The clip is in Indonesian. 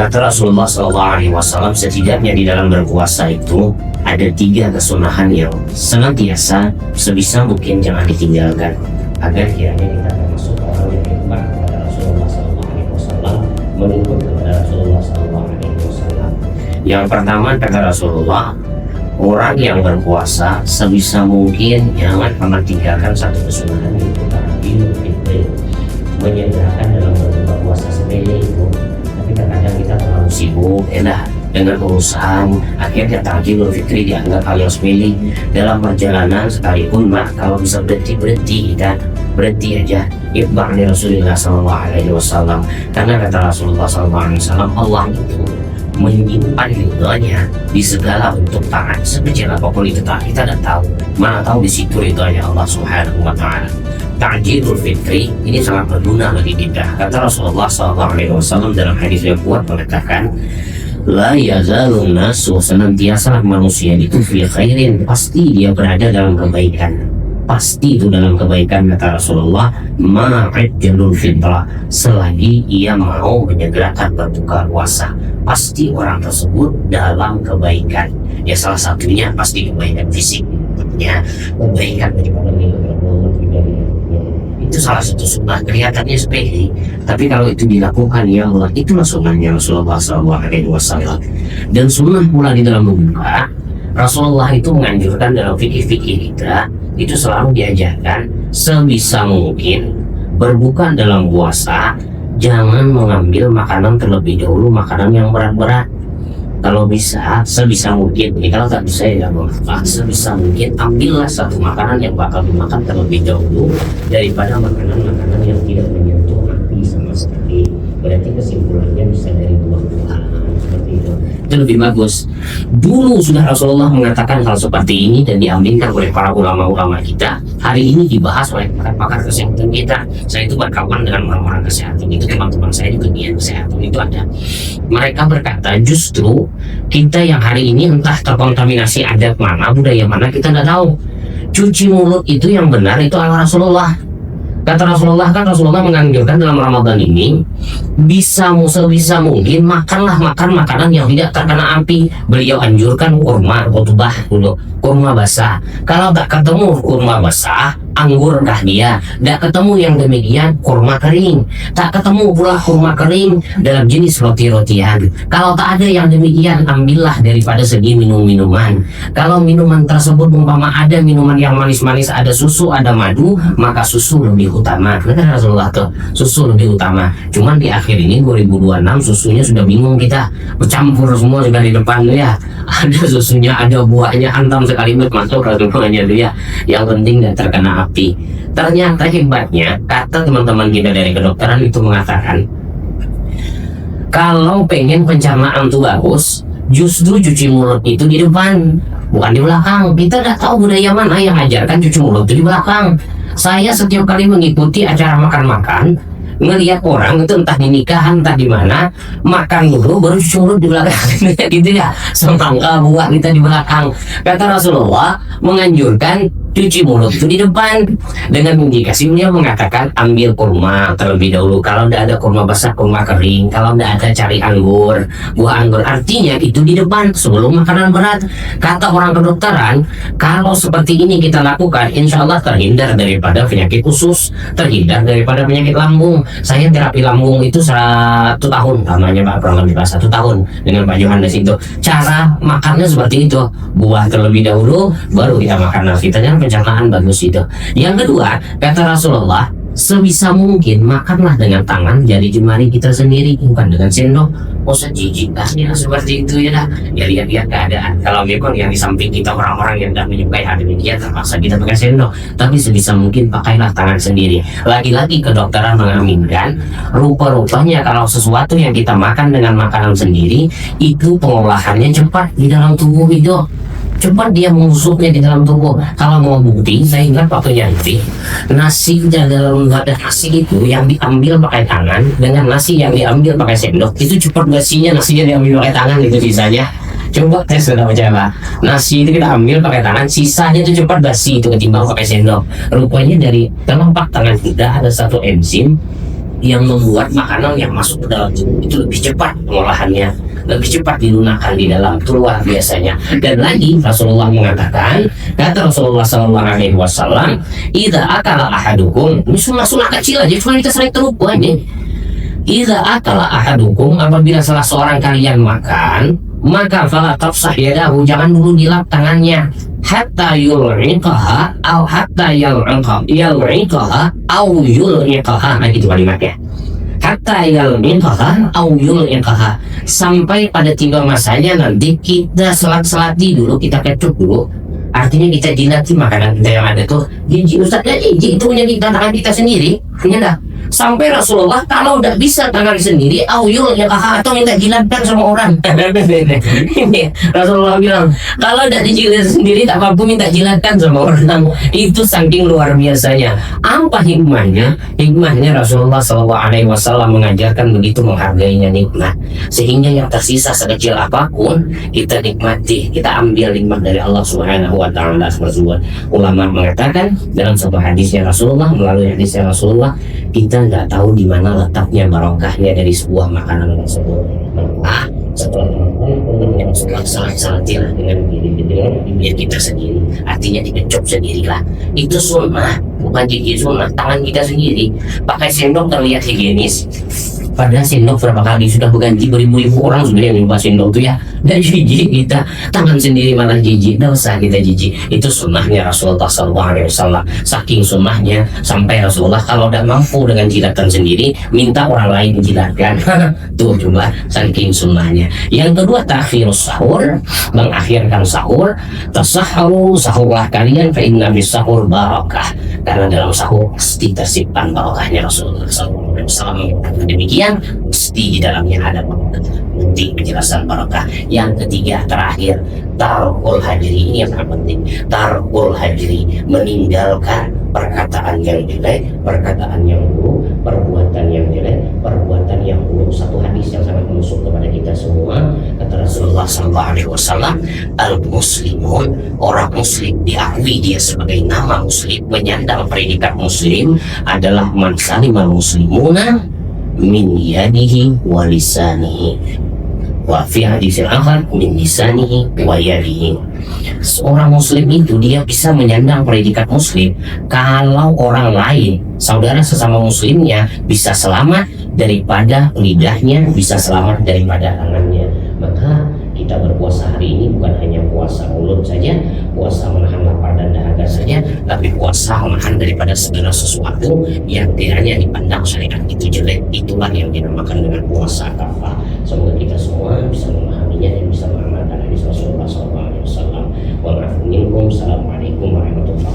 Kata Rasulullah SAW, setidaknya di dalam berpuasa itu ada 3 kesunahan yang senantiasa sebisa mungkin jangan ditinggalkan, agar kiranya kita termasuk orang yang iman kepada Rasulullah SAW, mengikut kepada Rasulullah SAW. Yang pertama, kata Rasulullah, orang yang berpuasa sebisa mungkin jangan pernah tinggalkan satu kesunahan, itu ta'jilul fitri, menyegerakan dalam berbuka puasa sepele itu. Tapi kadang kita terlalu sibuk dengan urusan, akhirnya ta'jilul fitri dianggap hal yang sepele. Dalam perjalanan sekalipun kalau bisa berhenti kita berhenti aja, itba' li Rasulullah SAW. Karena kata Rasulullah SAW, Allah itu menyimpan ridhonya di segala bentuk taat. Sekecil apapun itu taat, kita tidak tahu, mana tahu di situ ridhonya Allah Subhanahu wa Ta'ala. Ta'jilul fitri ini sangat berguna bagi kita. Kata Rasulullah SAW dalam hadis yang kuat mengatakan, la yazalun nasu, senantiasa manusia itu fi khairin, pasti dia berada dalam kebaikan. Pasti itu dalam kebaikan, kata Rasulullah, ma'ajjalul fitrah, selagi ia mau menyegerakan berbuka puasa, pasti orang tersebut dalam kebaikan. Ya salah satunya pasti kebaikan fisik, kebaikan daripada itu salah satu sunnah. Kelihatannya sepele, tapi kalau itu dilakukan, ya Allah, itulah sunnahnya Rasulullah SAW. Dan sunnah pula di dalam berbuka, Rasulullah itu menganjurkan dalam fikih-fikih kita itu selalu diajarkan sebisa mungkin berbuka dalam puasa jangan mengambil makanan terlebih dahulu, makanan yang berat-berat. Kalau bisa, sebisa mungkin, kalau tak bisa ya sebisa mungkin ambillah satu makanan yang bakal dimakan terlebih dahulu daripada makanan-makanan yang tidak menyentuh hati sama sekali. Berarti kesimpulannya bisa dari buah-buahan seperti itu lebih bagus. Dulu sudah Rasulullah mengatakan hal seperti ini dan diambilkan oleh para ulama-ulama kita. Hari ini dibahas oleh pakar kesehatan kita. Saya itu berkawan dengan orang-orang kesehatan itu, teman-teman saya di dunia kesehatan itu ada. Mereka berkata justru kita yang hari ini entah terkontaminasi adat mana, budaya mana, kita tidak tahu. Cuci mulut itu yang benar itu ala Rasulullah. Kata Rasulullah, Rasulullah menganjurkan dalam Ramadan ini bisa mungkin makan makanan yang tidak terkena api. Beliau anjurkan kurma khutbah dulu, kurma basah. Kalau tak ketemu kurma basah, anggur kah dia? Tak ketemu yang demikian, kurma kering. Tak ketemu pula kurma kering dalam jenis roti-rotian. Kalau tak ada yang demikian, ambillah daripada segi minuman. Kalau minuman tersebut umpama ada minuman yang manis-manis, ada susu, ada madu, maka susu lebih utama. Kata Rasulullah tuh, susu lebih utama. Cuman di akhir ini 2026 susunya sudah bingung kita, bercampur semua sudah di depan tuh ya. Ada susunya, ada buahnya, hantam sekaligus masuk ke semuanya tuh ya. Yang penting tidak terkena api. Ternyata hebatnya, kata teman-teman kita dari kedokteran itu mengatakan, kalau pengen pencernaan tuh bagus, justru cuci mulut itu di depan, bukan di belakang. Kita tidak tahu budaya mana yang ajarkan cuci mulut itu di belakang. Saya setiap kali mengikuti acara makan-makan, ngelihat orang itu entah di nikahan entah di mana, makan dulu baru cuci mulut di belakang gitu ya, semangka buah kita di belakang. Kata Rasulullah menganjurkan cuci mulut itu di depan, dengan indikasi beliau mengatakan ambil kurma terlebih dahulu. Kalau tidak ada kurma basah, kurma kering. Kalau tidak ada, cari anggur, buah anggur. Artinya itu di depan sebelum makanan berat. Kata orang kedokteran, kalau seperti ini kita lakukan, insya Allah terhindar daripada penyakit usus, terhindar daripada penyakit lambung. Saya terapi lambung itu 1 tahun namanya Pak, kurang lebih 1 tahun dengan Pak Johannes itu. Cara makannya seperti itu, buah terlebih dahulu baru kita makan. Kita jangan pencernaan bagus itu. Yang kedua, kata Rasulullah, sebisa mungkin makanlah dengan tangan jari jemari kita sendiri, bukan dengan sendok. Jijik ya seperti itu ya dah. Ya lihat-lihat keadaan. Kalau memang yang di samping kita orang-orang yang tidak menyukai hal demikian, terpaksa kita pakai sendok. Tapi sebisa mungkin pakailah tangan sendiri. Lagi-lagi kedokteran mengaminkan, rupa-rupanya kalau sesuatu yang kita makan dengan makanan sendiri, itu pengolahannya cepat di dalam tubuh itu. Cepat dia mengusupnya di dalam tubuh. Kalau mau bukti, saya ingat waktu nyantri, nasi dalam wadah nasi itu yang diambil pakai tangan dengan nasi yang diambil pakai sendok, itu cepat nasinya diambil pakai tangan itu sisanya. Coba tes sudah mencoba. Nasi itu kita ambil pakai tangan, sisanya itu cepat basi itu ketimbang pakai sendok. Rupanya dari telapak tangan kita ada satu enzim yang membuat makanan yang masuk ke dalam tubuh itu lebih cepat pengolahannya, lebih cepat dilunakkan di dalam, itu luar biasanya. Dan lagi Rasulullah mengatakan, kata Rasulullah Sallallahu Alaihi Wasallam, "Idza akala ahadukum," ini sunnah kecil aja, cuma kita sering terlupa ini. "Idza akala ahadukum," apabila salah seorang kalian makan, maka fala tafsah yadahu, jangan dulu dilap tangannya, hatta yul'iqaha au hatta yul'iqaha au yul'iqaha, nah gitu kalimatnya, hatta yul'iqaha au yul'iqaha, sampai pada tiba masanya nanti kita selat-selati dulu, kita kecup dulu, artinya kita jilati makanan kita yang ada tuh. Jijik Ustaz, ya jijik itu punya kita, tangan kita sendiri, punya dah. Sampai Rasulullah kalau tidak bisa tangan sendiri, auyul ya atau minta jilatkan sama orang. Rasulullah bilang kalau tidak dijilat sendiri tak apa-apa, minta jilatkan sama orang. Itu saking luar biasanya. Apa hikmahnya? Hikmahnya Rasulullah SAW mengajarkan begitu menghargainya nikmat, sehingga yang tersisa sekecil apapun kita nikmati, kita ambil nikmat dari Allah Subhanahu Wa Taala. Ulama mengatakan dalam sebuah hadisnya Rasulullah, melalui hadisnya Rasulullah, kita nggak tahu di mana letaknya barokahnya dari sebuah makanan tersebut. Setelah yang salah-salatilah dengan bibir kita sendiri, artinya dikecup sendirilah. Itu sunnah, bukan gigi sunnah. Tangan kita sendiri pakai sendok terlihat higienis, padahal sendok berapa kali sudah berganti, beribu-ribu orang sudah yang nyoba sendok itu ya, dan jijik kita, tangan sendiri malah jijik, tidak usah kita jijik. Itu sunnahnya Rasulullah SAW. Saking sunnahnya sampai Rasulullah kalau tidak mampu dengan jilatan sendiri, minta orang lain menjilatkan. Tuh coba, saking sunnahnya. Yang kedua, takhirus sahur, mengakhirkan sahur. Tasahharu, sahurlah kalian, fa inna bis sahur barakah, karena dalam sahur pasti tersimpan barokahnya. Rasulullah SAW demikian, mesti di dalamnya ada penting penjelasan barokah. Yang ketiga terakhir, tarkul hajri, ini yang sangat penting. Tarkul hajri, meninggalkan perkataan yang jelek, perkataan yang buruk, perbuatan yang jelek, perbuatan yang buruk. Satu hadis yang sangat menusuk kepada kita semua, kata Rasulullah SAW, al-muslimun, orang muslim diakui dia sebagai nama muslim, menyandang predikat muslim, adalah man salimal muslimuna min yadihi wa lisanihi wa fi hadisil akhar min lisanihi wa yadihi. Seorang muslim itu dia bisa menyandang predikat muslim kalau orang lain, saudara sesama muslimnya, bisa selamat daripada lidahnya, bisa selamat daripada tangannya. Maka kita berpuasa hari ini bukan hanya puasa mulut saja, puasa menahan lapar dan dahaga saja, tapi puasa menahan daripada segala sesuatu yang kiranya dipandang syariat itu jelek. Itulah yang dinamakan dengan puasa kafah. Semoga kita semua bisa memahaminya dan bisa mengamalkan hadis Rasulullah SAW. Assalamualaikum warahmatullahi wabarakatuh.